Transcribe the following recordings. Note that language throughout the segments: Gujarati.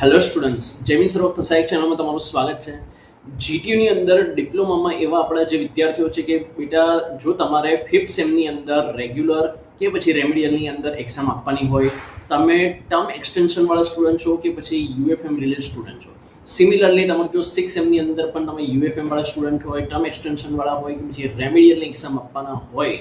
હેલો સ્ટુડન્ટ્સ, જયમીન સર્વક થસાઈ ચેનલમાં તમારું સ્વાગત છે. જીટીયુની અંદર ડિપ્લોમામાં એવા આપણા જે વિદ્યાર્થીઓ છે કે બેટા જો તમારે 5th સેમની અંદર રેગ્યુલર કે પછી રેમેડિયલની અંદર એક્ઝામ આપવાની હોય, તમે ટર્મ એક્સટેન્શનવાળા સ્ટુડન્ટ છો કે પછી યુએફએમ રિલેટેડ સ્ટુડન્ટ છો. સિમિલરલી તમારે જો 6th સેમની અંદર પણ તમે યુએફએમવાળા સ્ટુડન્ટ હોય, ટર્મ એક્સટેન્શનવાળા હોય કે પછી રેમેડિયલની એક્ઝામ આપવાના હોય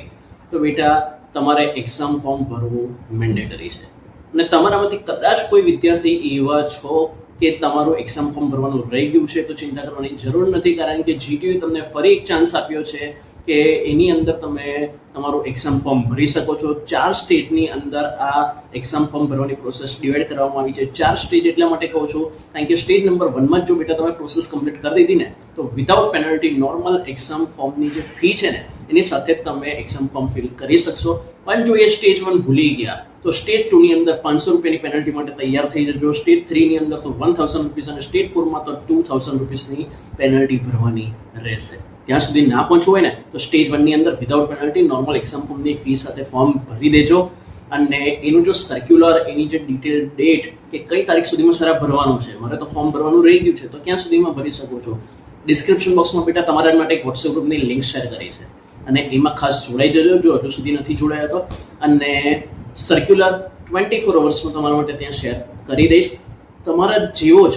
તો બેટા તમારે એક્ઝામ ફોર્મ ભરવું મેન્ડેટરી છે. અને તમારામાંથી કદાચ કોઈ વિદ્યાર્થી એવા છો કે તમારું એક્ઝામ ફોર્મ ભરવાનું રહી ગયું છે તો ચિંતા કરવાની જરૂર નથી, કારણ કે જીટીયુ તમને ફરી એક ચાન્સ આપ્યો છે કે એની અંદર તમે તમારું એક્ઝામ ફોર્મ ભરી શકો છો. 4 સ્ટેજની અંદર આ એક્ઝામ ફોર્મ ભરવાની પ્રોસેસ ડિવાઈડ કરવામાં આવી છે. 4 સ્ટેજ એટલા માટે કહું છું કારણ કે સ્ટેજ નંબર 1માં જો બેટા તમે પ્રોસેસ કમ્પ્લીટ કરી દીધી ને તો વિધાઉટ પેનલ્ટી નોર્મલ એક્ઝામ ફોર્મની જે ફી છે ને એની સાથે તમે એક્ઝામ ફોર્મ ફિલ કરી શકશો. પણ જો એ સ્ટેજ 1 ભૂલી ગયા તો સ્ટેજ 2 ની અંદર 500 રૂપિયાની પેનલ્ટી માટે તૈયાર થઈ જજો. સ્ટેજ 3 ની અંદર તો 1000 રૂપીસ અને સ્ટેજ 4 માં તો 2000 રૂપીસની પેનલ્ટી ભરવાની રહેશે. ત્યાં સુધી ના પહોંચવું હોય ને તો સ્ટેજ 1 ની અંદર વિધાઉટ પેનલ્ટી નોર્મલ એક્ઝામ ફોર્મની ફી સાથે ફોર્મ ભરી દેજો. અને એનું જો સર્ક્યુલર, એની જે ડિટેલ ડેટ કે કઈ તારીખ સુધીમાં સર ભરવાનું છે, મારે તો ફોર્મ ભરવાનું રહી ગયું છે તો ક્યાં સુધીમાં ભરી શકો છો, ડિસ્ક્રિપ્શન બોક્સમાં બેટા તમારા માટે એક વોટ્સએપ ગ્રુપની લિંક શેર કરી છે અને એમાં ખાસ જોડાઈ જજો જો હજુ સુધી નથી જોડાયા તો. અને સર્ક્યુલર 24 અવર્સમાં તમારા માટે ત્યાં શેર કરી દઈશ. તમારા જેવો જ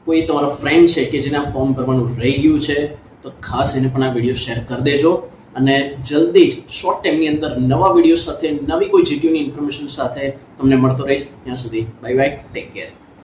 કોઈ તમારો ફ્રેન્ડ છે કે જેના ફોર્મ ભરવાનું રહી ગયું છે તો ખાસ એને પણ આ વિડીયો શેર કરી દેજો. અને જલ્દી જ શોર્ટ ટાઈમની અંદર નવા વિડીયો સાથે, નવી કોઈ જીટીયુની ઇન્ફોર્મેશન સાથે તમને મળતો રહીશ. ત્યાં સુધી બાય બાય, ટેક કેર.